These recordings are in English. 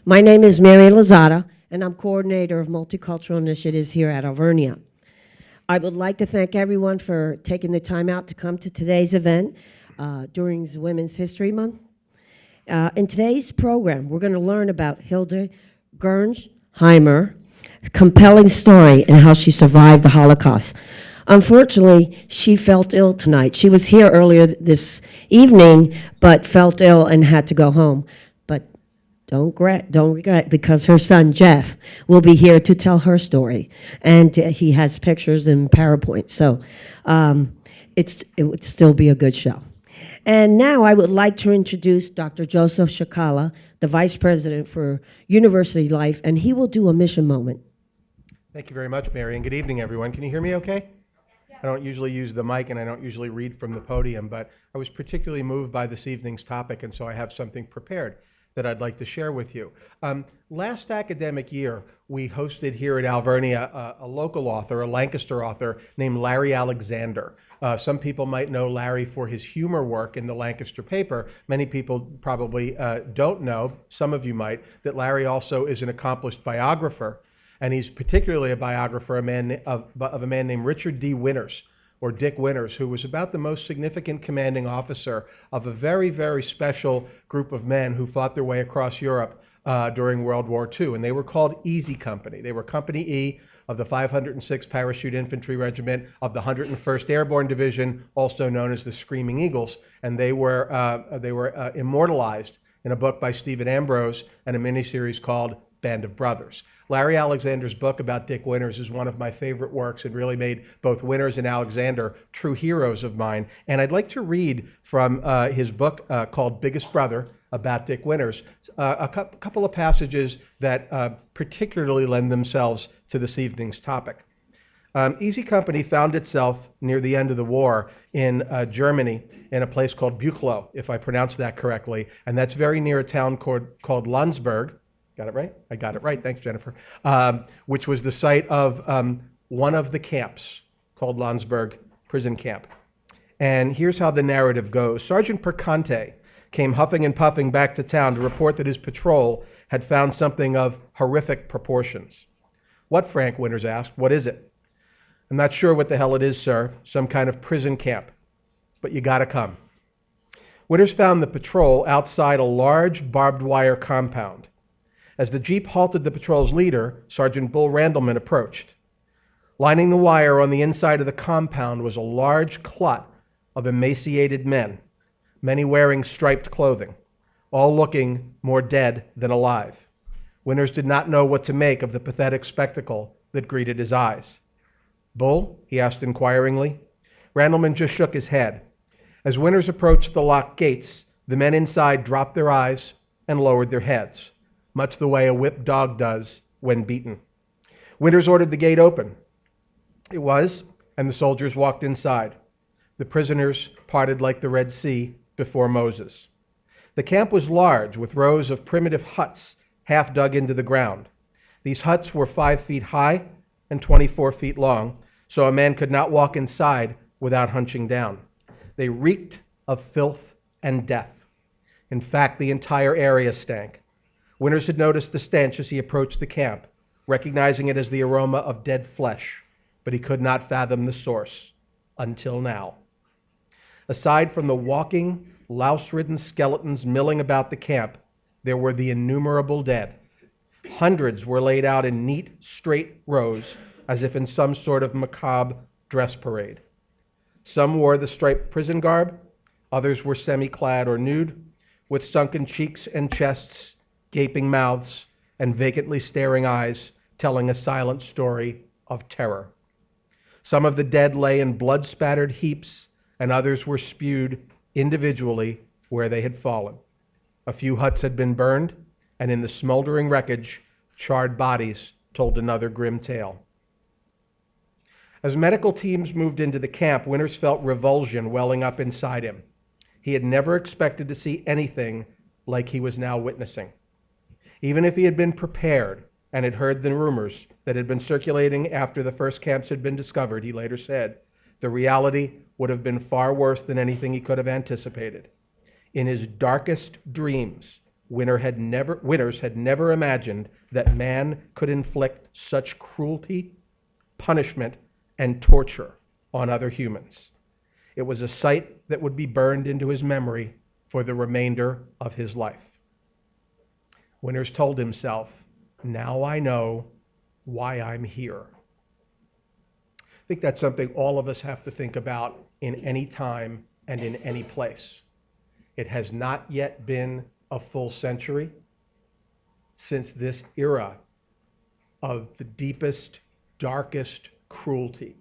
My name is Mary Lozada, and I'm coordinator of multicultural initiatives here at Alvernia. I would like to thank everyone for taking the time out to come to today's event during Women's History Month. In today's program, we're going to learn about Hilde Gernsheimer, compelling story and how she survived the Holocaust. Unfortunately, she felt ill tonight. She was here earlier this evening, but felt ill and had to go home. But don't regret, because her son, Jeff, will be here to tell her story. And he has pictures and PowerPoint, so it would still be a good show. And now I would like to introduce Dr. Joseph Shakala, the Vice President for University Life, and he will do a mission moment. Thank you very much, Mary, and good evening, everyone. Can you hear me okay? I don't usually use the mic, and I don't usually read from the podium, but I was particularly moved by this evening's topic, and so I have something prepared that I'd like to share with you. Last academic year, we hosted here at Alvernia a local author, a Lancaster author named Larry Alexander. Some people might know Larry for his humor work in the Lancaster paper. Many people probably don't know, some of you might, that Larry also is an accomplished biographer, and he's particularly a biographer of a man named Richard D. Winters, or Dick Winters, who was about the most significant commanding officer of a very, very special group of men who fought their way across Europe during World War II. And they were called Easy Company. They were Company E of the 506th Parachute Infantry Regiment of the 101st Airborne Division, also known as the Screaming Eagles. And they were immortalized in a book by Stephen Ambrose and a miniseries called Band of Brothers. Larry Alexander's book about Dick Winters is one of my favorite works. It really made both Winters and Alexander true heroes of mine. And I'd like to read from his book called Biggest Brother about Dick Winters, a couple of passages that particularly lend themselves to this evening's topic. Easy Company found itself near the end of the war in Germany in a place called Buchloe, if I pronounced that correctly. And that's very near a town called Landsberg. Got it right? I got it right. Thanks, Jennifer. Which was the site of one of the camps called Landsberg Prison Camp. And here's how the narrative goes. Sergeant Perconte came huffing and puffing back to town to report that his patrol had found something of horrific proportions. What, Frank? Winters asked. What is it? I'm not sure what the hell it is, sir. Some kind of prison camp. But you gotta come. Winters found the patrol outside a large barbed wire compound. As the jeep halted the patrol's leader, Sergeant Bull Randleman approached. Lining the wire on the inside of the compound was a large clot of emaciated men, many wearing striped clothing, all looking more dead than alive. Winters did not know what to make of the pathetic spectacle that greeted his eyes. Bull? He asked inquiringly. Randleman just shook his head. As Winters approached the locked gates, the men inside dropped their eyes and lowered their heads, much the way a whipped dog does when beaten. Winters ordered the gate open. It was, and the soldiers walked inside. The prisoners parted like the Red Sea before Moses. The camp was large, with rows of primitive huts half dug into the ground. These huts were 5 feet high and 24 feet long, so a man could not walk inside without hunching down. They reeked of filth and death. In fact, the entire area stank. Winters had noticed the stench as he approached the camp, recognizing it as the aroma of dead flesh, but he could not fathom the source until now. Aside from the walking, louse-ridden skeletons milling about the camp, there were the innumerable dead. Hundreds were laid out in neat, straight rows, as if in some sort of macabre dress parade. Some wore the striped prison garb, others were semi-clad or nude, with sunken cheeks and chests, gaping mouths, and vacantly staring eyes, telling a silent story of terror. Some of the dead lay in blood-spattered heaps, and others were spewed individually where they had fallen. A few huts had been burned, and in the smoldering wreckage, charred bodies told another grim tale. As medical teams moved into the camp, Winters felt revulsion welling up inside him. He had never expected to see anything like he was now witnessing. Even if he had been prepared and had heard the rumors that had been circulating after the first camps had been discovered, he later said, the reality would have been far worse than anything he could have anticipated. In his darkest dreams, Winners had never imagined that man could inflict such cruelty, punishment, and torture on other humans. It was a sight that would be burned into his memory for the remainder of his life. Winners told himself, "Now I know why I'm here." I think that's something all of us have to think about in any time and in any place. It has not yet been a full century since this era of the deepest, darkest cruelty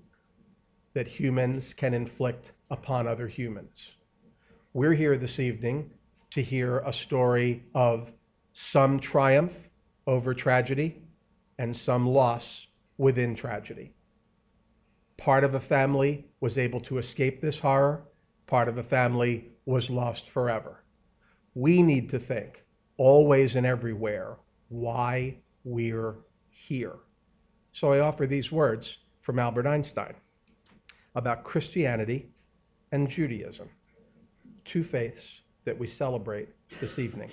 that humans can inflict upon other humans. We're here this evening to hear a story of some triumph over tragedy and some loss within tragedy. Part of a family was able to escape this horror. Part of a family was lost forever. We need to think, always and everywhere, why we're here. So I offer these words from Albert Einstein about Christianity and Judaism, two faiths that we celebrate this evening.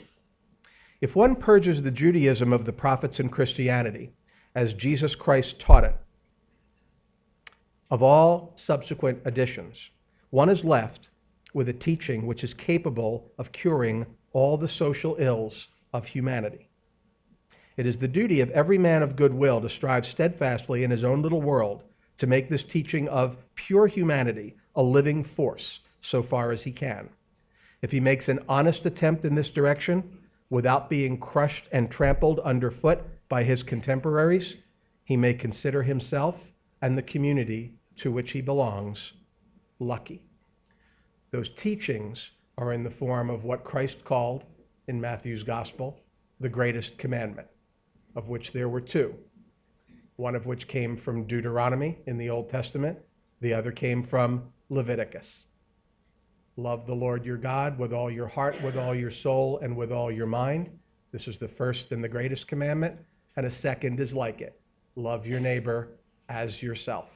If one purges the Judaism of the prophets and Christianity, as Jesus Christ taught it, of all subsequent additions, one is left with a teaching which is capable of curing all the social ills of humanity. It is the duty of every man of good will to strive steadfastly in his own little world to make this teaching of pure humanity a living force so far as he can. If he makes an honest attempt in this direction, without being crushed and trampled underfoot by his contemporaries, he may consider himself and the community to which he belongs lucky. Those teachings are in the form of what Christ called in Matthew's gospel the greatest commandment, of which there were two, one of which came from Deuteronomy in the Old Testament, the other came from Leviticus. Love the Lord your God with all your heart, with all your soul, and with all your mind. This is the first and the greatest commandment, and a second is like it. Love your neighbor as yourself.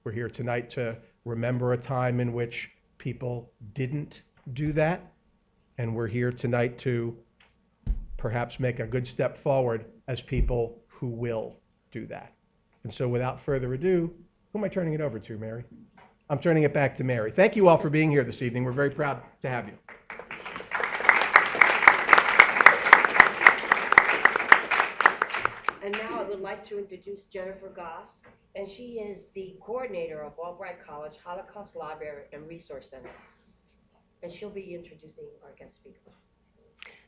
We're here tonight to remember a time in which people didn't do that, and we're here tonight to perhaps make a good step forward as people who will do that. And so without further ado, who am I turning it over to, Mary? I'm turning it back to Mary. Thank you all for being here this evening. We're very proud to have you. And now I would like to introduce Jennifer Goss, and she is the coordinator of Albright College Holocaust Library and Resource Center. And she'll be introducing our guest speaker.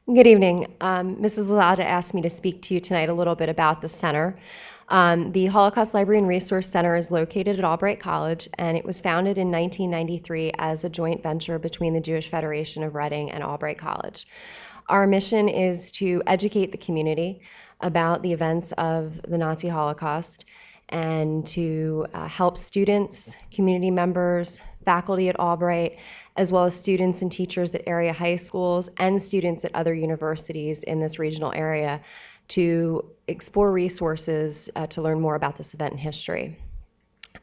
Good evening. Mrs. Lalada asked me to speak to you tonight a little bit about the center. The Holocaust Library and Resource Center is located at Albright College, and it was founded in 1993 as a joint venture between the Jewish Federation of Reading and Albright College. Our mission is to educate the community about the events of the Nazi Holocaust and to help students, community members, faculty at Albright, as well as students and teachers at area high schools and students at other universities in this regional area to explore resources to learn more about this event in history.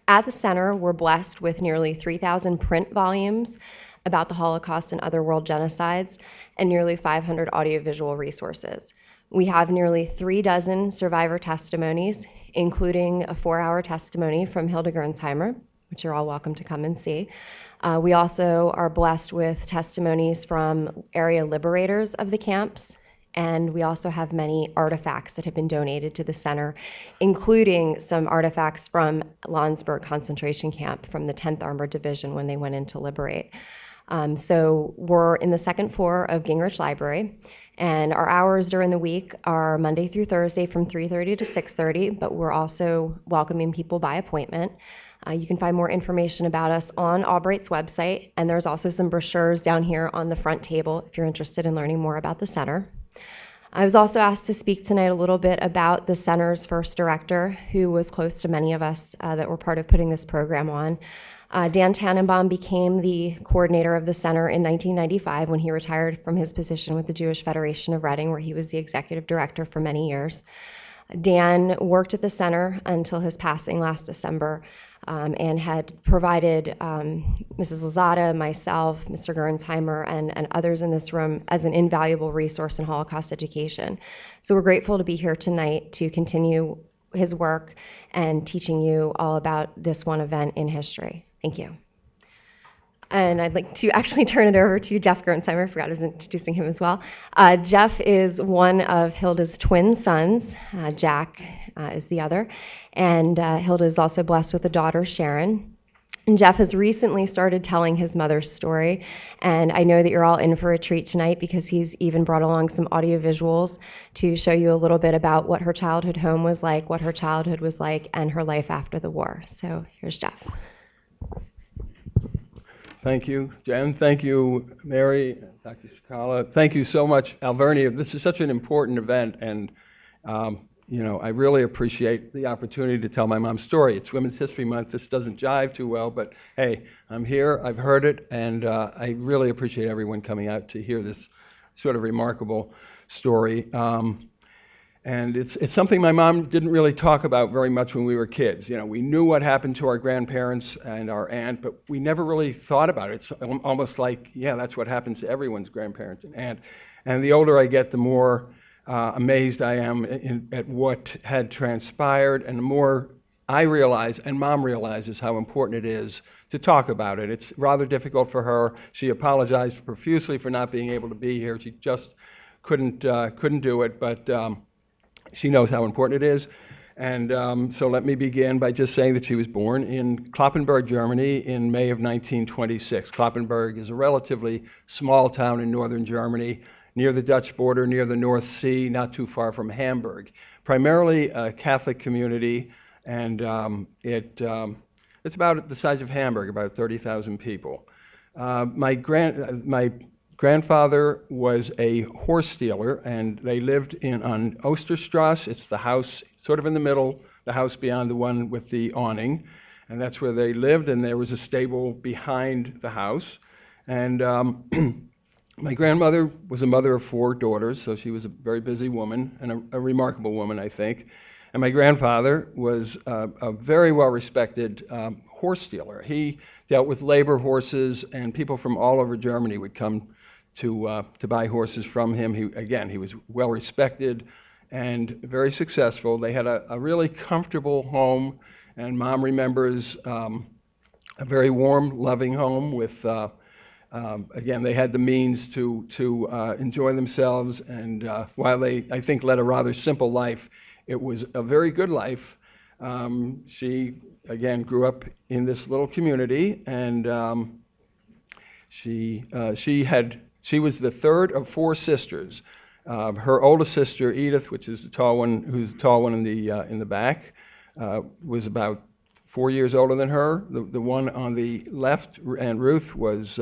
At the center, we're blessed with nearly 3,000 print volumes about the Holocaust and other world genocides and nearly 500 audiovisual resources. We have nearly 36 survivor testimonies, including a 4-hour testimony from Hilde Gernsheimer, which you're all welcome to come and see. We also are blessed with testimonies from area liberators of the camps, and we also have many artifacts that have been donated to the center, including some artifacts from Landsberg concentration camp from the 10th Armored Division when they went in to liberate. So we're in the second floor of Gingrich Library, and our hours during the week are Monday through Thursday from 3:30 to 6:30, but we're also welcoming people by appointment. You can find more information about us on Albright's website, and there's also some brochures down here on the front table if you're interested in learning more about the center. I was also asked to speak tonight a little bit about the center's first director, who was close to many of us that were part of putting this program on. Dan Tannenbaum became the coordinator of the center in 1995 when he retired from his position with the Jewish Federation of Reading, where he was the executive director for many years. Dan worked at the center until his passing last December, and had provided Mrs. Lozada, myself, Mr. Gernsheimer, and others in this room as an invaluable resource in Holocaust education. So we're grateful to be here tonight to continue his work and teaching you all about this one event in history. Thank you. And I'd like to actually turn it over to Jeff Gernsheimer. I forgot I was introducing him as well. Jeff is one of Hilde's twin sons. Jack is the other. And Hilde is also blessed with a daughter, Sharon. And Jeff has recently started telling his mother's story. And I know that you're all in for a treat tonight because he's even brought along some audio visuals to show you a little bit about what her childhood home was like, what her childhood was like, and her life after the war. So here's Jeff. Thank you, Jen. Thank you, Mary, Dr. Shikala. Thank you so much, Alvernia. This is such an important event, and I really appreciate the opportunity to tell my mom's story. It's Women's History Month. This doesn't jive too well, but hey, I'm here, I've heard it, and I really appreciate everyone coming out to hear this sort of remarkable story. And it's something my mom didn't really talk about very much when we were kids. We knew what happened to our grandparents and our aunt, but we never really thought about it. It's almost like, yeah, that's what happens to everyone's grandparents and aunt. And the older I get, the more amazed I am at what had transpired, and the more I realize, and Mom realizes, how important it is to talk about it. It's rather difficult for her. She apologized profusely for not being able to be here. She just couldn't do it, but she knows how important it is. And so let me begin by just saying that she was born in Kloppenburg, Germany in May of 1926. Kloppenburg is a relatively small town in northern Germany, near the Dutch border, near the North Sea, not too far from Hamburg. Primarily a Catholic community, and it's about the size of Hamburg, about 30,000 people. My grandfather was a horse dealer, and they lived on Osterstrasse. It's the house sort of in the middle, the house beyond the one with the awning, and that's where they lived, and there was a stable behind the house. And my grandmother was a mother of 4 daughters, so she was a very busy woman, and a remarkable woman, I think. And my grandfather was a very well-respected horse dealer. He dealt with labor horses, and people from all over Germany would come to buy horses from him. He was well respected and very successful. They had a really comfortable home, and Mom remembers a very warm, loving home with, again, they had the means to enjoy themselves, and while they, I think, led a rather simple life, it was a very good life. She, again, grew up in this little community, and she was the third of 4 sisters. Her oldest sister, Edith, which is the tall one, who's the tall one in the back, was about 4 years older than her. The one on the left, Aunt Ruth, was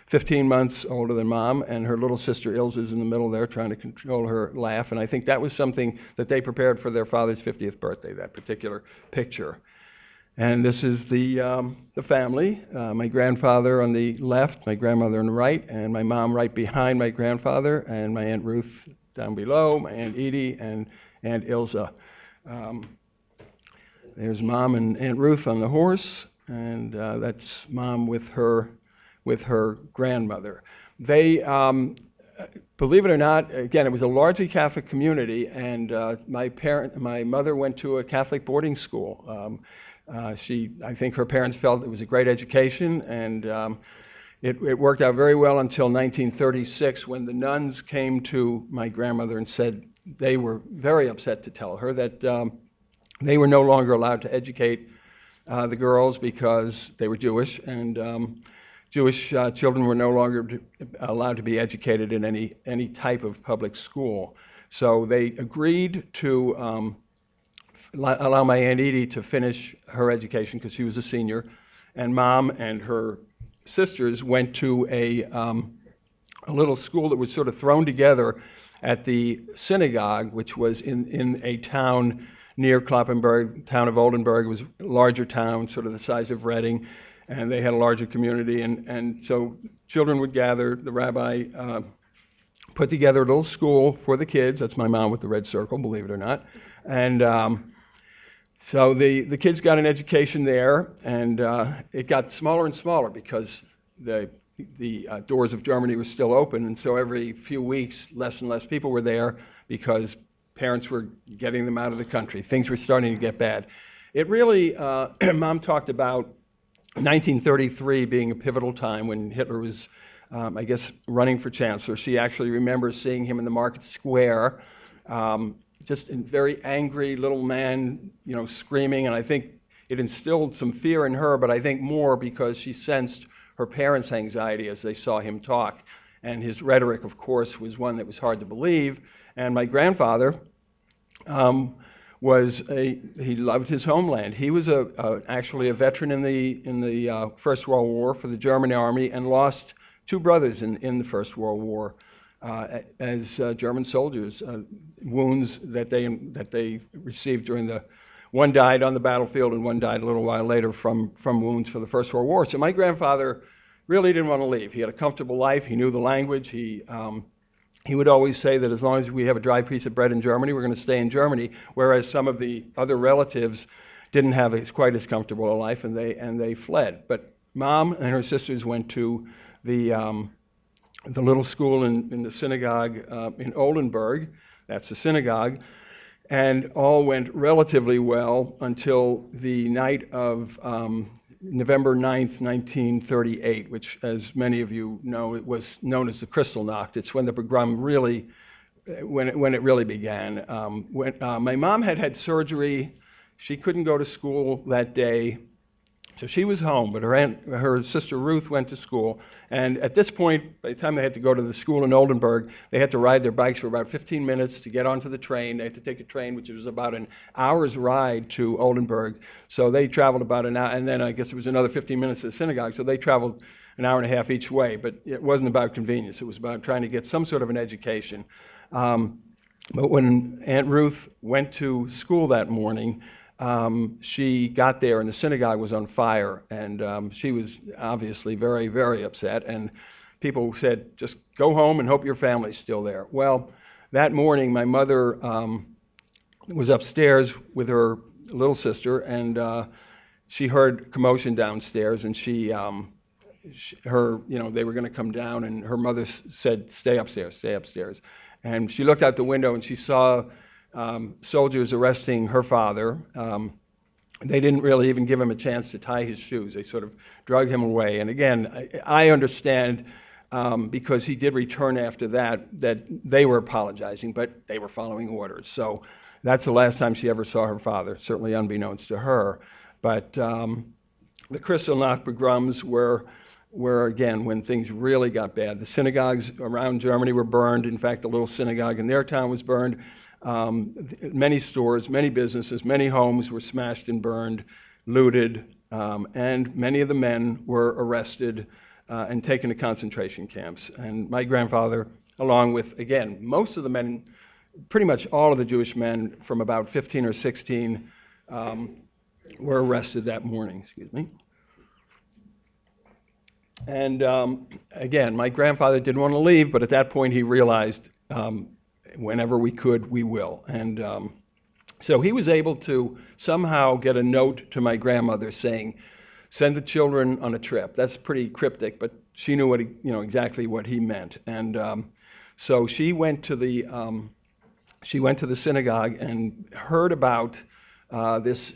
15 months older than Mom, and her little sister Ilse is in the middle there trying to control her laugh. And I think that was something that they prepared for their father's 50th birthday, that particular picture. And this is the family. My grandfather on the left, my grandmother on the right, and my mom right behind my grandfather, and my Aunt Ruth down below, my Aunt Edie, and Aunt Ilse. There's Mom and Aunt Ruth on the horse, and that's Mom with her grandmother. They, believe it or not, again, it was a largely Catholic community, and my mother went to a Catholic boarding school. I think her parents felt it was a great education, and it worked out very well until 1936, when the nuns came to my grandmother and said they were very upset to tell her that they were no longer allowed to educate the girls because they were Jewish, and Jewish children were no longer allowed to be educated in any type of public school. So they agreed to allow my Aunt Edie to finish her education because she was a senior, and Mom and her sisters went to a little school that was sort of thrown together at the synagogue, which was in a town near Kloppenburg, town of Oldenburg. It was a larger town, sort of the size of Reading, and they had a larger community, and so children would gather. The rabbi put together a little school for the kids. That's my mom with the red circle, believe it or not. And so the kids got an education there, and it got smaller and smaller because the doors of Germany were still open, and so every few weeks, less and less people were there because parents were getting them out of the country. Things were starting to get bad. It really, Mom talked about 1933 being a pivotal time when Hitler was, I guess, running for chancellor. She actually remembers seeing him in the market square, just a very angry little man, screaming, and I think it instilled some fear in her, but I think more because she sensed her parents' anxiety as they saw him talk. And his rhetoric, of course, was one that was hard to believe. And my grandfather he loved his homeland. He was actually a veteran in the First World War for the German army and lost 2 brothers in the First World War as German soldiers, wounds that they received during the. One died on the battlefield and one died a little while later from wounds for the First World War. So my grandfather really didn't want to leave. He had a comfortable life. He knew the language. He would always say that as long as we have a dry piece of bread in Germany, we're going to stay in Germany, whereas some of the other relatives didn't have quite as comfortable a life, and they fled. But Mom and her sisters went to the little school in the synagogue in Oldenburg. That's the synagogue. And all went relatively well until the night of November 9th, 1938, which, as many of you know, it was known as the Kristallnacht. It's when the pogrom really, when it really began. My mom had surgery. She couldn't go to school that day, so she was home, but her sister Ruth went to school. And at this point, by the time they had to go to the school in Oldenburg, they had to ride their bikes for about 15 minutes to get onto the train. They had to take a train, which was about an hour's ride to Oldenburg. So they traveled about an hour, and then I guess it was another 15 minutes to the synagogue. So they traveled an hour and a half each way, but it wasn't about convenience. It was about trying to get some sort of an education. But when Aunt Ruth went to school that morning, she got there and the synagogue was on fire, and she was obviously very, very upset, and people said, just go home and hope your family's still there. Well, that morning my mother was upstairs with her little sister, and she heard commotion downstairs, and they were going to come down, and her mother said, stay upstairs. And she looked out the window and she saw soldiers arresting her father. They didn't really even give him a chance to tie his shoes. They sort of drug him away. And again, I understand because he did return after that they were apologizing, but they were following orders. So that's the last time she ever saw her father, certainly unbeknownst to her. But the Kristallnacht pogroms were again when things really got bad. The synagogues around Germany were burned. In fact, the little synagogue in their town was burned. Many stores, many businesses, many homes were smashed and burned, looted, and many of the men were arrested and taken to concentration camps. And my grandfather, along with, again, most of the men, pretty much all of the Jewish men from about 15 or 16 were arrested that morning, And again, my grandfather didn't want to leave, but at that point he realized whenever we could, we will. And so he was able to somehow get a note to my grandmother saying, send the children on a trip. That's pretty cryptic, but she knew exactly what he meant. And so she went to the synagogue and heard about this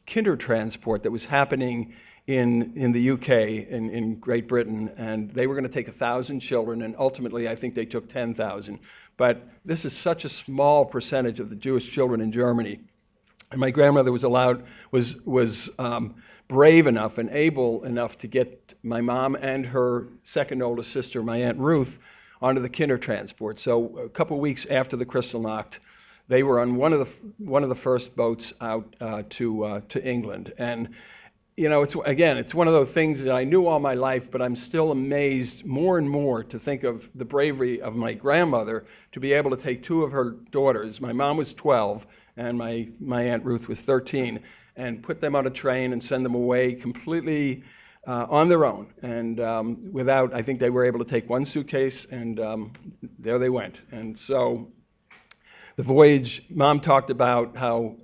kinder transport that was happening in the UK, in Great Britain, and they were going to take 1,000 children, and ultimately I think they took 10,000. But this is such a small percentage of the Jewish children in Germany. And my grandmother was brave enough and able enough to get my mom and her second oldest sister, my Aunt Ruth, onto the kinder transport. So a couple weeks after the Kristallnacht, they were on one of the first boats out to England. And it's one of those things that I knew all my life, but I'm still amazed more and more to think of the bravery of my grandmother to be able to take 2 of her daughters. My mom was 12 and my Aunt Ruth was 13, and put them on a train and send them away completely on their own. And without, I think they were able to take one suitcase, and there they went. And so the voyage, Mom talked about how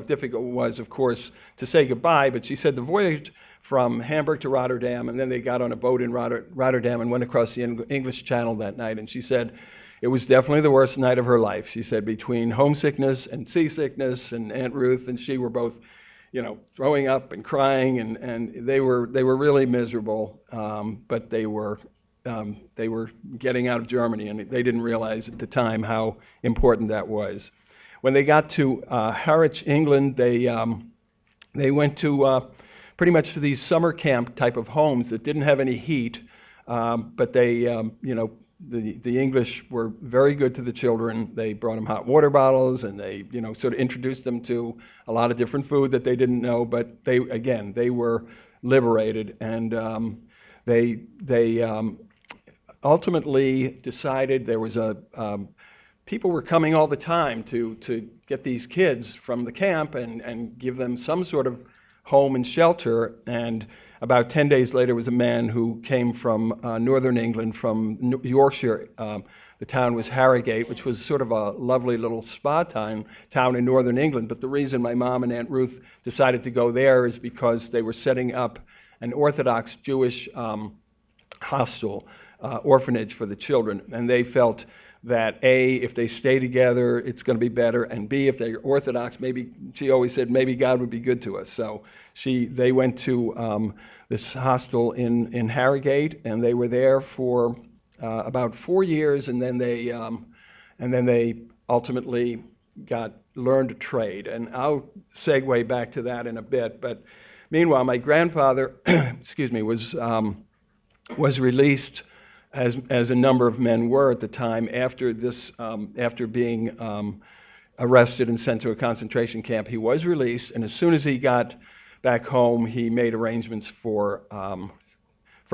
difficult it was, of course, to say goodbye, but she said the voyage from Hamburg to Rotterdam, and then they got on a boat in Rotterdam and went across the English Channel that night, and she said it was definitely the worst night of her life. She said between homesickness and seasickness, and Aunt Ruth and she were both throwing up and crying, and they were really miserable, but they were getting out of Germany, and they didn't realize at the time how important that was. When they got to Harwich, England, they went to pretty much to these summer camp type of homes that didn't have any heat, but they, the English were very good to the children. They brought them hot water bottles, and they, sort of introduced them to a lot of different food that they didn't know, but they were liberated, and they ultimately decided there was people were coming all the time to get these kids from the camp and give them some sort of home and shelter. And about 10 days later was a man who came from northern England, from Yorkshire. The town was Harrogate, which was sort of a lovely little spa town in northern England. But the reason my mom and Aunt Ruth decided to go there is because they were setting up an Orthodox Jewish hostel, orphanage for the children. And they felt that A, if they stay together, it's going to be better, and B, if they're Orthodox, maybe, she always said, maybe God would be good to us. So they went to this hostel in Harrogate, and they were there for about 4 years, and then they ultimately learned a trade. And I'll segue back to that in a bit. But meanwhile, my grandfather, excuse me, was released, as a number of men were at the time, after being arrested and sent to a concentration camp. He was released, and as soon as he got back home, he made arrangements for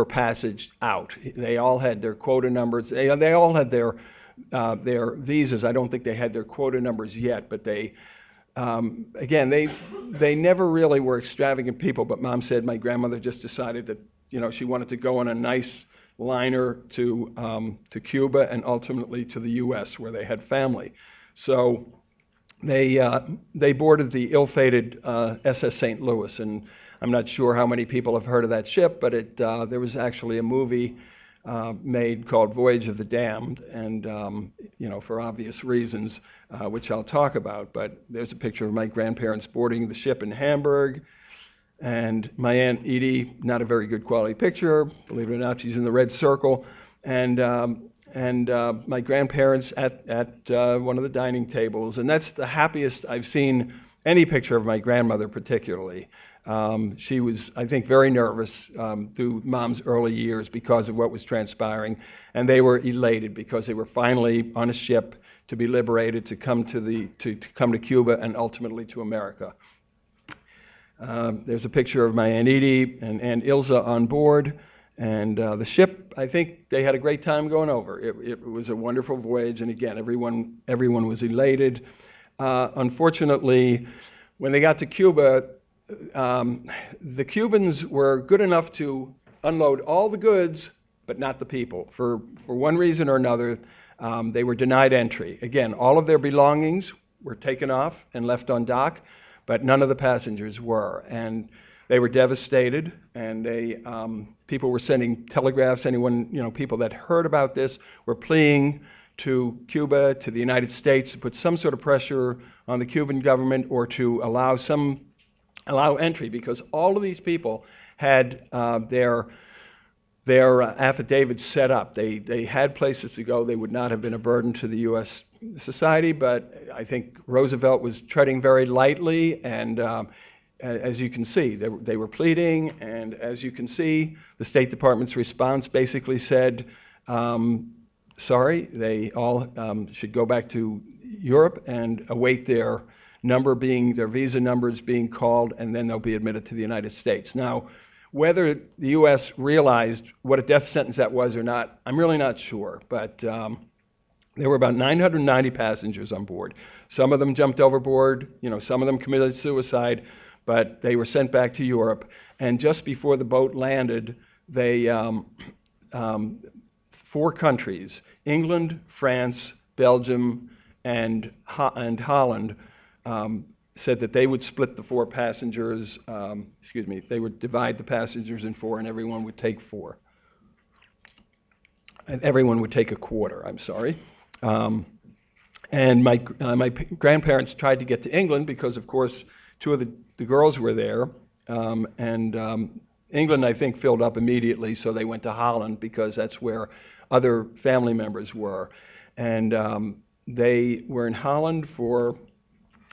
passage out. They all had their quota numbers. They all had their visas. I don't think they had their quota numbers yet, but they never really were extravagant people. But Mom said my grandmother just decided that she wanted to go on a nice liner to Cuba and ultimately to the U.S., where they had family. So they boarded the ill-fated SS St. Louis, and I'm not sure how many people have heard of that ship, but there was actually a movie made called Voyage of the Damned, and for obvious reasons, which I'll talk about. But there's a picture of my grandparents boarding the ship in Hamburg. And my Aunt Edie, not a very good quality picture, believe it or not, she's in the red circle. And my grandparents at one of the dining tables. And that's the happiest I've seen any picture of my grandmother particularly. She was, I think, very nervous through Mom's early years because of what was transpiring. And they were elated because they were finally on a ship to be liberated, to come to Cuba and ultimately to America. There's a picture of my Aunt Edie and Aunt Ilza on board, and the ship, I think they had a great time going over. It was a wonderful voyage, and again, everyone was elated. Unfortunately, when they got to Cuba, the Cubans were good enough to unload all the goods, but not the people. For one reason or another, they were denied entry. Again, all of their belongings were taken off and left on dock, but none of the passengers were, and they were devastated. And people were sending telegraphs. People that heard about this were pleading to Cuba, to the United States, to put some sort of pressure on the Cuban government or to allow entry, because all of these people had their affidavits set up. They had places to go. They would not have been a burden to the U.S. society, but I think Roosevelt was treading very lightly, and as you can see, they were pleading, and as you can see, the State Department's response basically said, sorry, they all should go back to Europe and await their visa numbers being called, and then they'll be admitted to the United States. Now, whether the U.S. realized what a death sentence that was or not, I'm really not sure, but there were about 990 passengers on board. Some of them jumped overboard, some of them committed suicide, but they were sent back to Europe. And just before the boat landed, they 4 countries, England, France, Belgium, and Holland, said that they would split the 4 passengers, they would divide the passengers in 4 and everyone would take 4. And everyone would take a quarter, I'm sorry. And my grandparents tried to get to England because, of course, 2 of the girls were there. England, I think, filled up immediately, so they went to Holland because that's where other family members were. And they were in Holland for,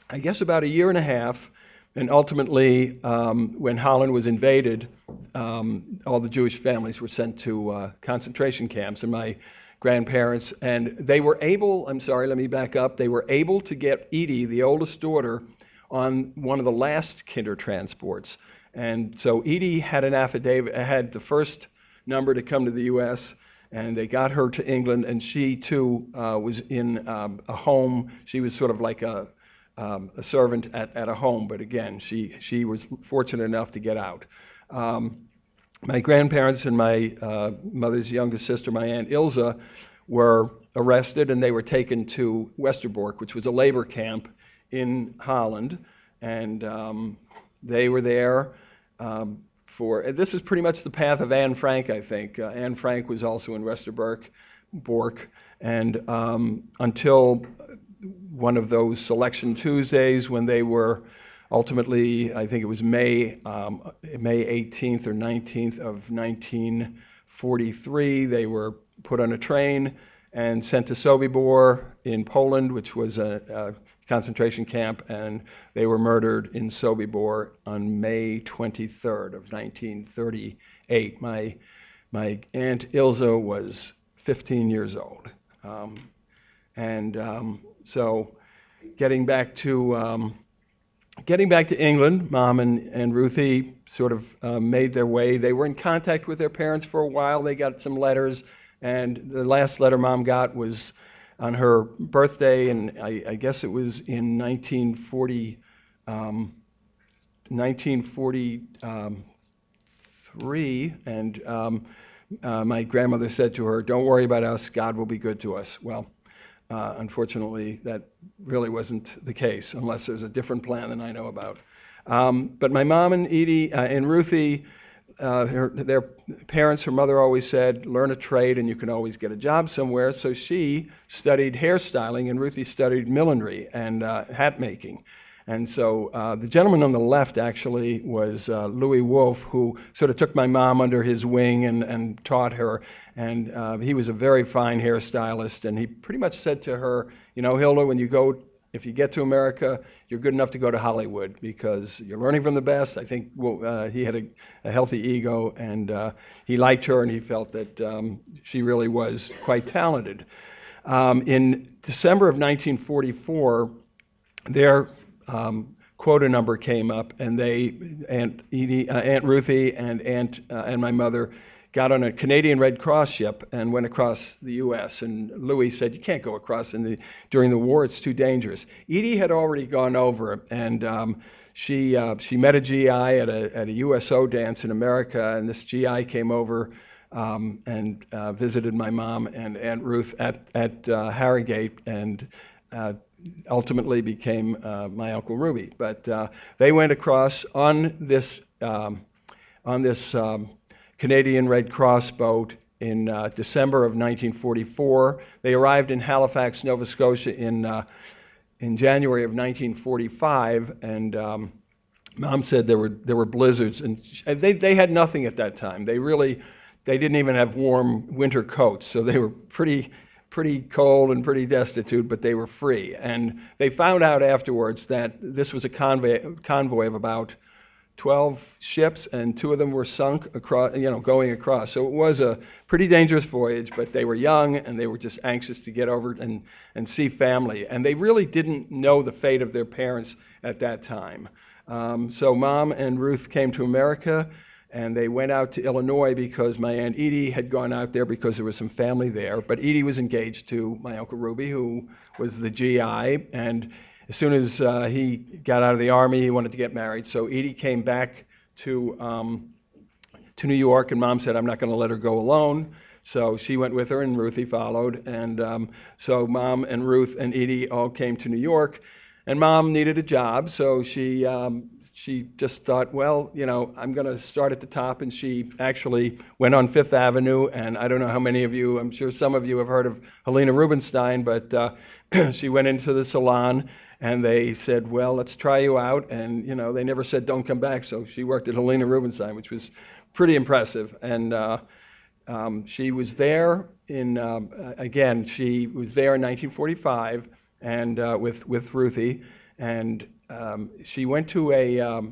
I guess, about a year and a half. And ultimately, when Holland was invaded, all the Jewish families were sent to concentration camps. And my grandparents, and they were able, I'm sorry, let me back up, they were able to get Edie, the oldest daughter, on one of the last kinder transports. And so Edie had an affidavit, had the first number to come to the U.S., and they got her to England, and she too was in a home. She was sort of like a servant at a home, but again, she was fortunate enough to get out. My grandparents and my mother's youngest sister, my Aunt Ilse, were arrested, and they were taken to Westerbork, which was a labor camp in Holland, and they were there this is pretty much the path of Anne Frank, I think. Anne Frank was also in Westerbork, and until one of those selection Tuesdays when they were ultimately, I think it was May 18th or 19th of 1943, they were put on a train and sent to Sobibor in Poland, which was a concentration camp, and they were murdered in Sobibor on May 23rd of 1938. My Aunt Ilse was 15 years old. So getting back to England, Mom and Ruthie sort of made their way. They were in contact with their parents for a while. They got some letters, and the last letter Mom got was on her birthday, and I guess it was in 1943, and my grandmother said to her, "Don't worry about us, God will be good to us." Well, unfortunately, that really wasn't the case, unless there's a different plan than I know about. But my mom and Edie and Ruthie, their parents, her mother always said, learn a trade and you can always get a job somewhere. So she studied hairstyling, and Ruthie studied millinery and hat making. And so the gentleman on the left actually was Louis Wolfe, who sort of took my mom under his wing and taught her. And he was a very fine hairstylist, and he pretty much said to her, you know, Hilde, if you get to America, you're good enough to go to Hollywood because you're learning from the best. I think he had a healthy ego, and he liked her, and he felt that she really was quite talented. In December of 1944, their quota number came up, and Aunt Ruthie and my mother got on a Canadian Red Cross ship and went across the U.S. And Louis said, "You can't go across during the war; it's too dangerous." Edie had already gone over, and she met a GI at a USO dance in America, and this GI came over and visited my mom and Aunt Ruth at Harrogate, and ultimately became my Uncle Ruby. But they went across on this Canadian Red Cross boat in December of 1944. They arrived in Halifax, Nova Scotia in January of 1945, and Mom said there were blizzards, and they had nothing at that time. They didn't even have warm winter coats, so they were pretty cold and pretty destitute, but they were free. And they found out afterwards that this was a convoy of about 12 ships, and 2 of them were sunk across, going across. So it was a pretty dangerous voyage, but they were young, and they were just anxious to get over and see family. And they really didn't know the fate of their parents at that time. So Mom and Ruth came to America, and they went out to Illinois because my Aunt Edie had gone out there because there was some family there. But Edie was engaged to my Uncle Ruby, who was the GI, and as soon as he got out of the Army, he wanted to get married. So Edie came back to New York, and Mom said, I'm not going to let her go alone. So she went with her, and Ruthie followed. And so Mom and Ruth and Edie all came to New York. And Mom needed a job, so she just thought, well, you know, I'm going to start at the top. And she actually went on Fifth Avenue. And I don't know how many of you, I'm sure some of you have heard of Helena Rubinstein, but she went into the salon. And they said, well, let's try you out. And, you know, they never said, don't come back. So she worked at Helena Rubinstein, which was pretty impressive. And she was there again, she was there in 1945 and with Ruthie. And she went to a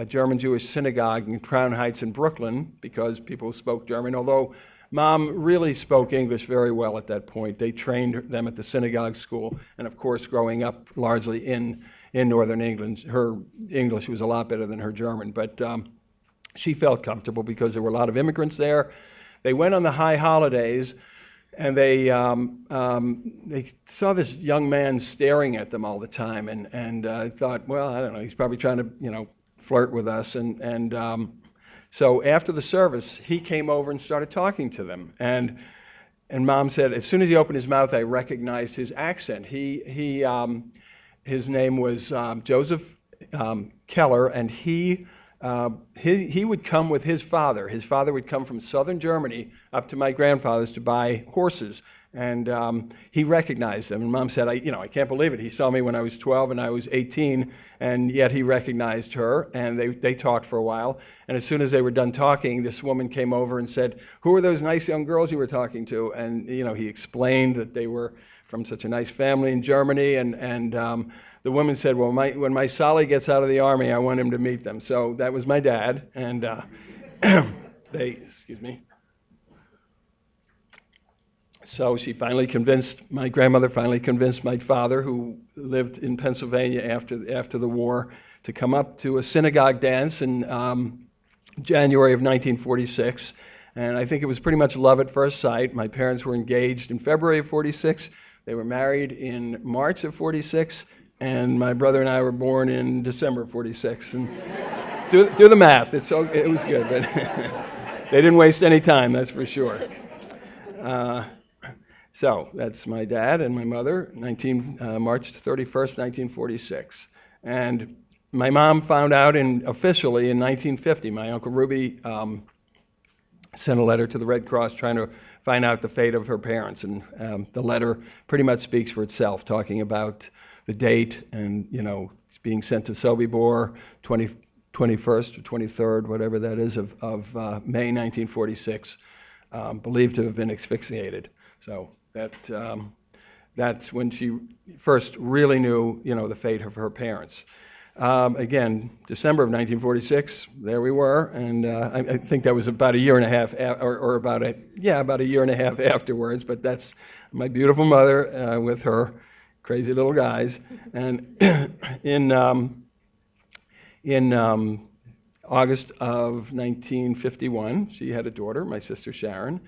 German Jewish synagogue in Crown Heights in Brooklyn because people spoke German, although Mom really spoke English very well at that point. They trained them at the synagogue school, and of course, growing up largely in Northern England, her English was a lot better than her German, but she felt comfortable because there were a lot of immigrants there. They went on the high holidays, and they saw this young man staring at them all the time, and thought, well, I don't know, he's probably trying to, you know, flirt with us, so after the service, he came over and started talking to them. And Mom said, as soon as he opened his mouth, I recognized his accent. His name was Joseph Keller, and he would come with his father. His father would come from southern Germany up to my grandfather's to buy horses. And he recognized them. And Mom said, I can't believe it. He saw me when I was 12 and I was 18, and yet he recognized her. And they talked for a while. And as soon as they were done talking, this woman came over and said, who are those nice young girls you were talking to? And, you know, he explained that they were from such a nice family in Germany. And the woman said, well, when my Sally gets out of the Army, I want him to meet them. So that was my dad. And So my grandmother finally convinced my father, who lived in Pennsylvania after the war, to come up to a synagogue dance in January of 1946. And I think it was pretty much love at first sight. My parents were engaged in February of 46. They were married in March of 46. And my brother and I were born in December of 46. And do the math. It was good, but they didn't waste any time, that's for sure. So that's my dad and my mother, March 31st, 1946. And my mom found out officially in 1950. My Uncle Ruby sent a letter to the Red Cross trying to find out the fate of her parents. And the letter pretty much speaks for itself, talking about the date and, you know, it's being sent to Sobibor, 21st or 23rd, whatever that is, of May 1946, believed to have been asphyxiated. So that's when she first really knew, you know, the fate of her parents. Again, December of 1946, there we were, and I think that was about a year and a half, about a year and a half afterwards. But that's my beautiful mother with her crazy little guys, and in August of 1951, she had a daughter, my sister Sharon,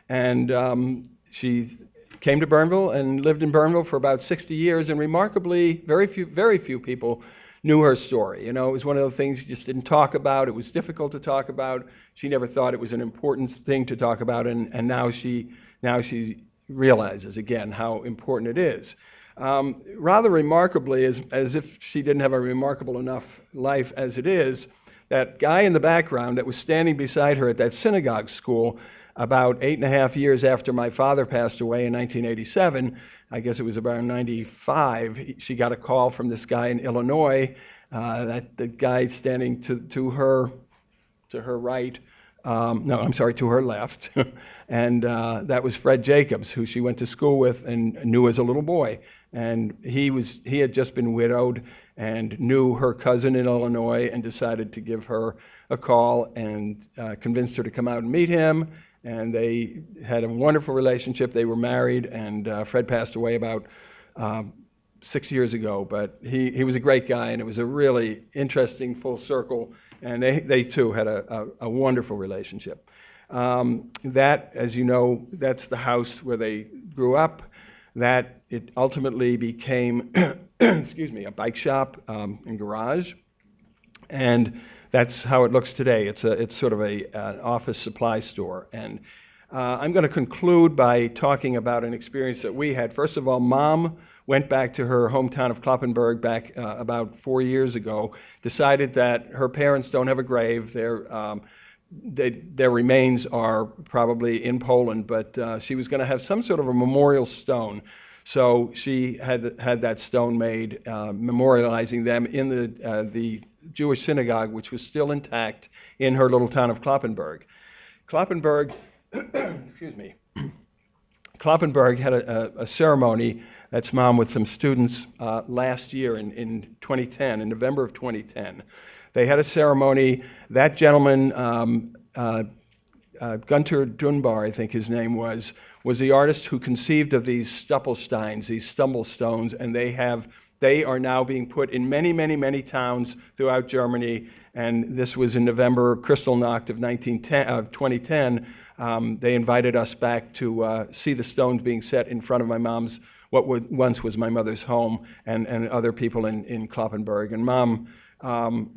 and she came to Bernville and lived in Bernville for about 60 years, and remarkably, very few people knew her story. You know, it was one of those things you just didn't talk about. It was difficult to talk about. She never thought it was an important thing to talk about, and now she realizes again how important it is. Rather remarkably, as if she didn't have a remarkable enough life as it is, that guy in the background that was standing beside her at that synagogue school about 8.5 years after my father passed away in 1987, I guess it was about 95, she got a call from this guy in Illinois, that the guy standing to her right, to her left, and that was Fred Jacobs, who she went to school with and knew as a little boy. And he had just been widowed and knew her cousin in Illinois and decided to give her a call and convinced her to come out and meet him. And they had a wonderful relationship. They were married, and Fred passed away about 6 years ago. But he was a great guy, and it was a really interesting full circle. And they too had a wonderful relationship. That, as you know, that's the house where they grew up. that it ultimately became, excuse me, a bike shop and garage. And that's how it looks today. It's sort of an office supply store. And I'm going to conclude by talking about an experience that we had. First of all, Mom went back to her hometown of Kloppenburg back about 4 years ago, decided that her parents don't have a grave. Their remains are probably in Poland, but she was going to have some sort of a memorial stone. So she had that stone made, memorializing them in the Jewish synagogue, which was still intact in her little town of Kloppenburg. Kloppenburg, excuse me, Kloppenburg had a ceremony, that's Mom, with some students last year in 2010, in November of 2010. They had a ceremony. That gentleman, Gunter Dunbar, I think his name was the artist who conceived of these Stoppelsteins, these stumble stones, and they are now being put in many, many, many towns throughout Germany. And this was in November, Kristallnacht of 2010. They invited us back to see the stones being set in front of my mom's, what once was my mother's home, and other people in Kloppenburg. And Mom,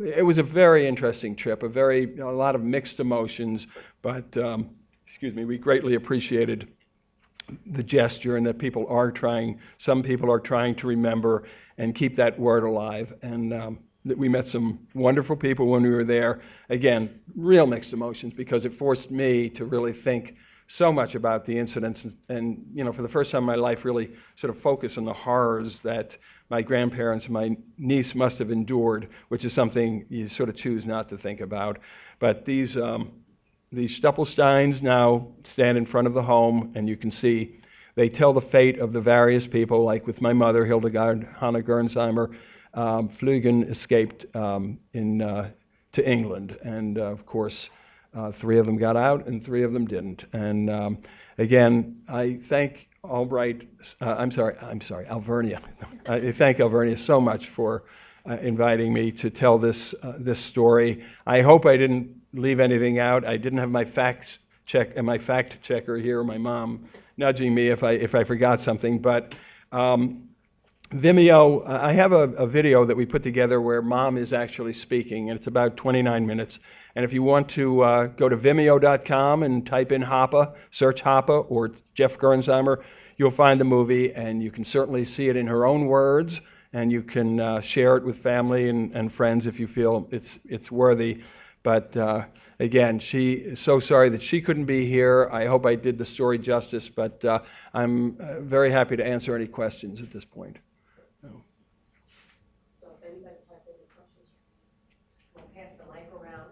it was a very interesting trip, a lot of mixed emotions, but excuse me, we greatly appreciated the gesture, and that some people are trying to remember and keep that word alive. And that we met some wonderful people when we were there. Again, real mixed emotions, because it forced me to really think so much about the incidents, and for the first time in my life, really sort of focus on the horrors that my grandparents and my niece must have endured, which is something you sort of choose not to think about. But these Stoppelsteins now stand in front of the home, and you can see they tell the fate of the various people, like with my mother, Hilde Gernsheimer. Flügen escaped to England, and of course, 3 of them got out and 3 of them didn't. And again, I thank Alvernia. I thank Alvernia so much for inviting me to tell this story. I hope I didn't leave anything out. I didn't have my fact checker here, my mom, nudging me if I forgot something. But Vimeo, I have a video that we put together where Mom is actually speaking, and it's about 29 minutes. And if you want to go to Vimeo.com and type in Hoppe, search Hoppe or Jeff Gernsheimer, you'll find the movie, and you can certainly see it in her own words, and you can share it with family and friends if you feel it's worthy. But again, she is so sorry that she couldn't be here. I hope I did the story justice, but I'm very happy to answer any questions at this point. So if anybody has any questions, we'll pass the mic around.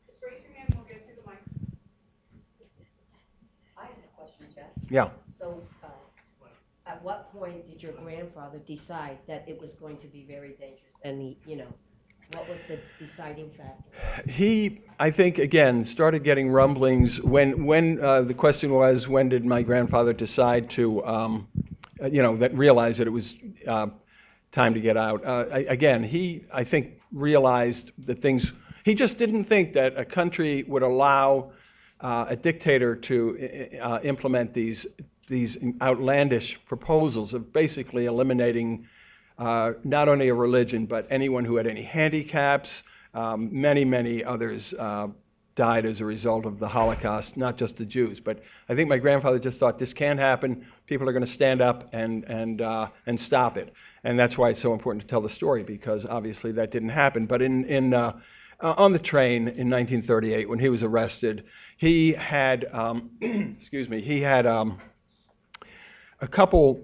Just raise your hand, we'll get to the mic. I have a question, Jeff. Yeah. So at what point did your grandfather decide that it was going to be very dangerous? And what was the deciding factor? He, I think, again, started getting rumblings when the question was, when did my grandfather decide to, realize that it was time to get out? Again, he, I think, realized that he just didn't think that a country would allow a dictator to implement these outlandish proposals of basically eliminating not only a religion, but anyone who had any handicaps. Many, many others died as a result of the Holocaust, not just the Jews. But I think my grandfather just thought, this can't happen. People are going to stand up and stop it. And that's why it's so important to tell the story, because obviously that didn't happen. But on the train in 1938, when he was arrested, he had, he had a couple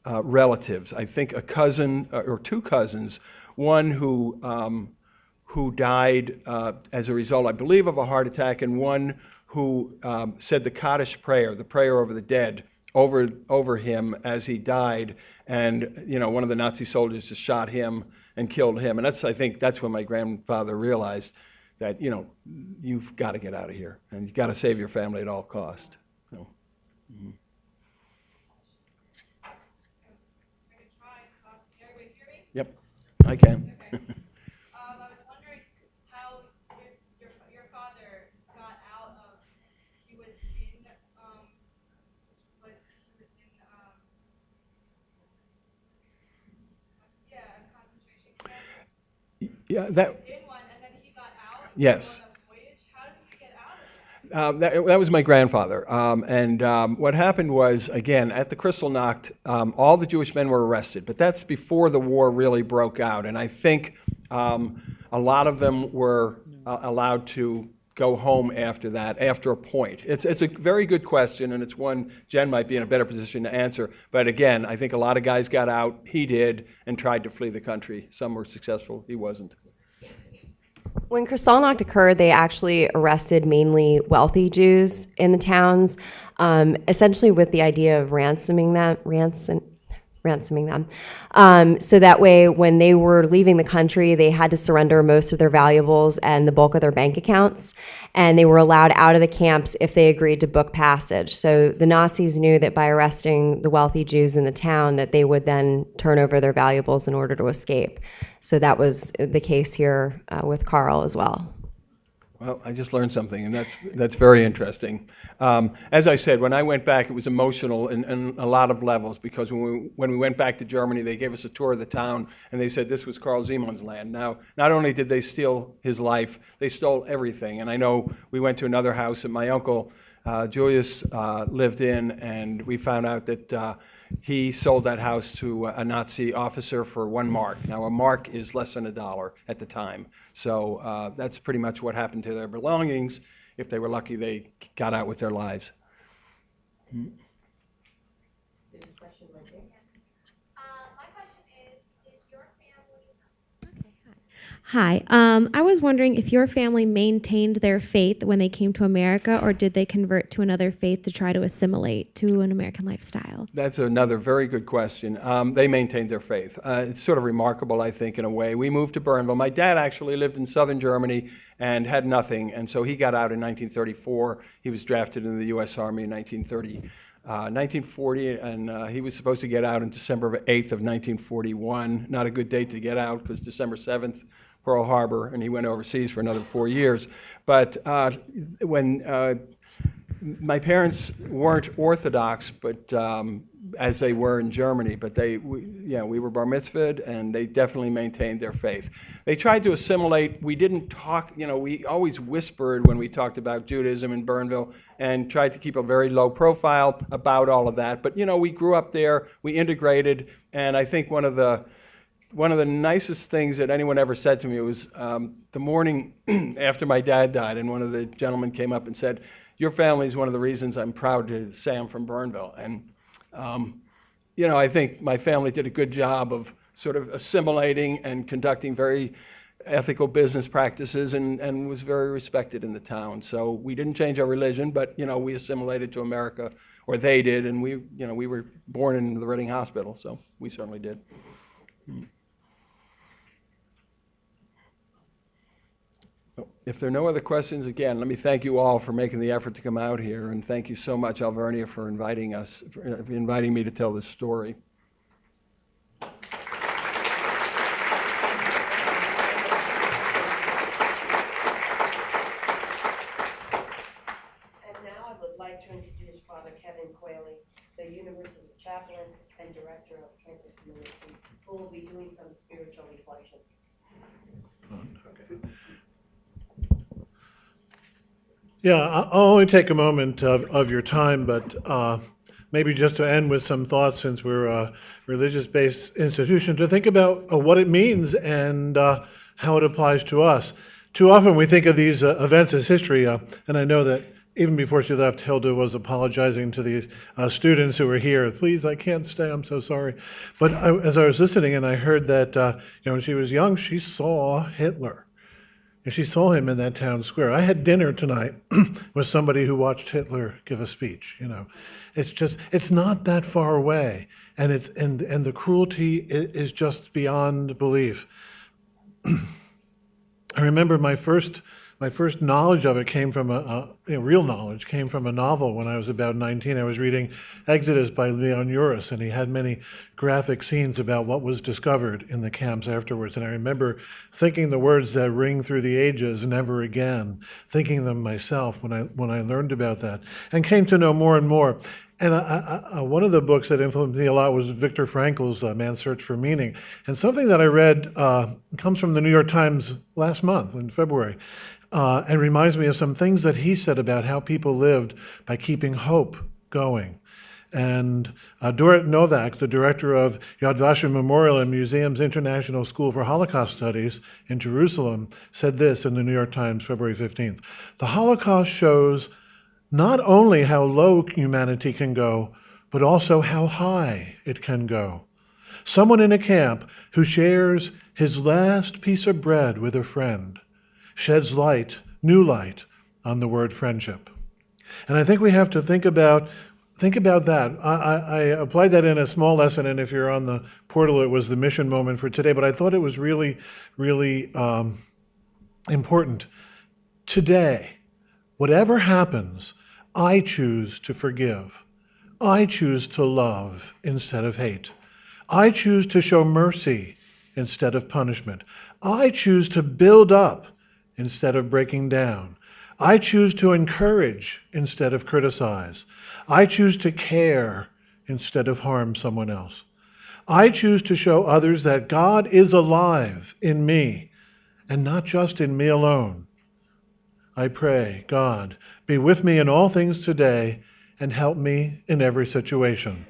relatives, I think a cousin or 2 cousins, one who died as a result, I believe, of a heart attack, and one who said the Kaddish prayer, the prayer over the dead, over him as he died. And one of the Nazi soldiers just shot him and killed him. And I think that's when my grandfather realized that you've got to get out of here, and you've got to save your family at all cost. So. Mm-hmm. Yep, I can. Okay. I was wondering how your father got out of, he was in Yeah, that, in one, and then he got out. yes. On a voyage. How did he get out of it? That was my grandfather. What happened was, again, at the Kristallnacht, all the Jewish men were arrested, but that's before the war really broke out. And I think a lot of them were allowed to go home after that, after a point. It's a very good question, and it's one Jen might be in a better position to answer. But again, I think a lot of guys got out. He did, and tried to flee the country. Some were successful. He wasn't. When Kristallnacht occurred, they actually arrested mainly wealthy Jews in the towns, essentially with the idea of ransoming them. So that way, when they were leaving the country, they had to surrender most of their valuables and the bulk of their bank accounts, and they were allowed out of the camps if they agreed to book passage. So the Nazis knew that by arresting the wealthy Jews in the town, that they would then turn over their valuables in order to escape. So that was the case here with Carl as well. Well, I just learned something, and that's very interesting. As I said, when I went back, it was emotional in a lot of levels, because when we went back to Germany, they gave us a tour of the town, and they said this was Carl Siemann's land. Now, not only did they steal his life, they stole everything. And I know we went to another house that my uncle Julius lived in, and we found out that he sold that house to a Nazi officer for 1 mark. Now, a mark is less than $1 at the time. So that's pretty much what happened to their belongings. If they were lucky, they got out with their lives. My question is, did your family... Hi. I was wondering if your family maintained their faith when they came to America, or did they convert to another faith to try to assimilate to an American lifestyle? That's another very good question. They maintained their faith. It's sort of remarkable, I think, in a way. We moved to Bernville. My dad actually lived in southern Germany and had nothing, and so he got out in 1934. He was drafted into the U.S. Army in 1940, and he was supposed to get out on December 8th of 1941. Not a good date to get out, because December 7th, Pearl Harbor, and he went overseas for another 4 years. But when my parents weren't Orthodox, but as they were in Germany, but we were bar mitzvahed, and they definitely maintained their faith. They tried to assimilate. We didn't talk, we always whispered when we talked about Judaism in Bernville, and tried to keep a very low profile about all of that. But we grew up there, we integrated, and I think one of the nicest things that anyone ever said to me was the morning after my dad died, and one of the gentlemen came up and said, "Your family is one of the reasons I'm proud to say I'm from Bernville." And, I think my family did a good job of sort of assimilating and conducting very ethical business practices, and was very respected in the town. So we didn't change our religion, but, we assimilated to America, or they did, and we were born in the Reading Hospital, so we certainly did. If there are no other questions, again, let me thank you all for making the effort to come out here, and thank you so much, Alvernia, for inviting me to tell this story. And now I would like to introduce Father Kevin Quayle, the University Chaplain and Director of Campus Ministry, who will be doing some spiritual reflection. Okay. Yeah, I'll only take a moment of your time, but maybe just to end with some thoughts, since we're a religious-based institution, to think about what it means and how it applies to us. Too often we think of these events as history, and I know that even before she left, Hilde was apologizing to the students who were here. "Please, I can't stay, I'm so sorry." But as I was listening, and I heard that when she was young, she saw Hitler. And she saw him in that town square. I had dinner tonight with somebody who watched Hitler give a speech. It's not that far away, and the cruelty is just beyond belief. I remember my first knowledge of it came from real knowledge came from a novel when I was about 19. I was reading Exodus by Leon Uris, and he had many graphic scenes about what was discovered in the camps afterwards. And I remember thinking the words that ring through the ages, "never again," thinking them myself when I learned about that, and came to know more and more. And one of the books that influenced me a lot was Viktor Frankl's Man's Search for Meaning. And something that I read comes from the New York Times last month in February, and reminds me of some things that he said about how people lived by keeping hope going. And Dorit Novak, the director of Yad Vashem Memorial and Museum's International School for Holocaust Studies in Jerusalem, said this in the New York Times, February 15th. The Holocaust shows not only how low humanity can go, but also how high it can go. Someone in a camp who shares his last piece of bread with a friend sheds light, new light, on the word friendship. And I think we have to think about that. I applied that in a small lesson, and if you're on the portal, it was the mission moment for today, but I thought it was really, really important. Today, whatever happens, I choose to forgive. I choose to love instead of hate. I choose to show mercy instead of punishment. I choose to build up instead of breaking down. I choose to encourage instead of criticize. I choose to care instead of harm someone else. I choose to show others that God is alive in me, and not just in me alone. I pray, God, be with me in all things today and help me in every situation.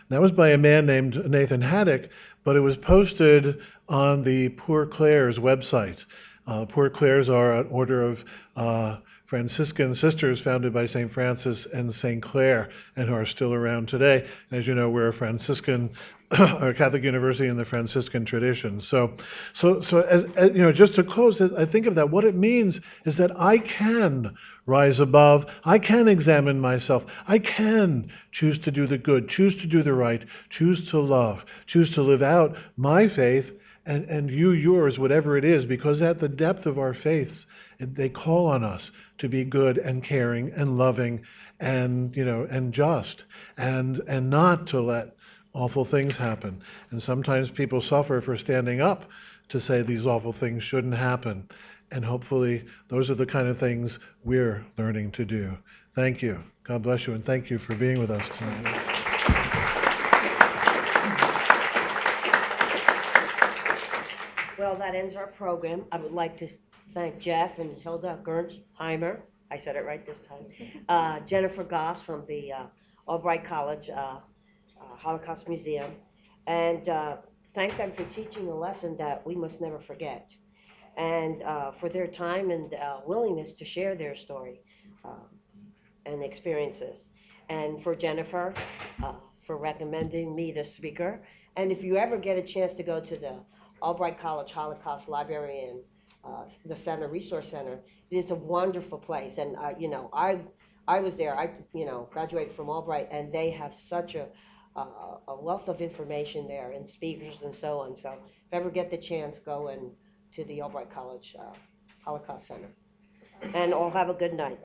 That was by a man named Nathan Haddock, but it was posted on the Poor Clares website. Poor Clares are an order of Franciscan sisters founded by St. Francis and St. Clare, and who are still around today. And as you know, we're a Franciscan, a Catholic university in the Franciscan tradition. So as you know, just to close, I think of that. What it means is that I can rise above. I can examine myself. I can choose to do the good, choose to do the right, choose to love, choose to live out my faith, and you yours, whatever it is, because at the depth of our faiths, they call on us to be good and caring and loving and, you know, and just, and not to let awful things happen. And sometimes people suffer for standing up to say these awful things shouldn't happen. And hopefully those are the kind of things we're learning to do. Thank you. God bless you, and thank you for being with us tonight. Well, that ends our program. I would like to thank Jeff and Hilde Gernsheimer, I said it right this time, Jennifer Goss from the Albright College Holocaust Museum, and thank them for teaching a lesson that we must never forget, and for their time and willingness to share their story and experiences, and for Jennifer for recommending me the speaker. And if you ever get a chance to go to the Albright College Holocaust Library and the Center, Resource Center, it is a wonderful place. And you know, I was there. I graduated from Albright, and they have such a wealth of information there and speakers and so on. So if you ever get the chance, go to the Albright College Holocaust Center. And all have a good night.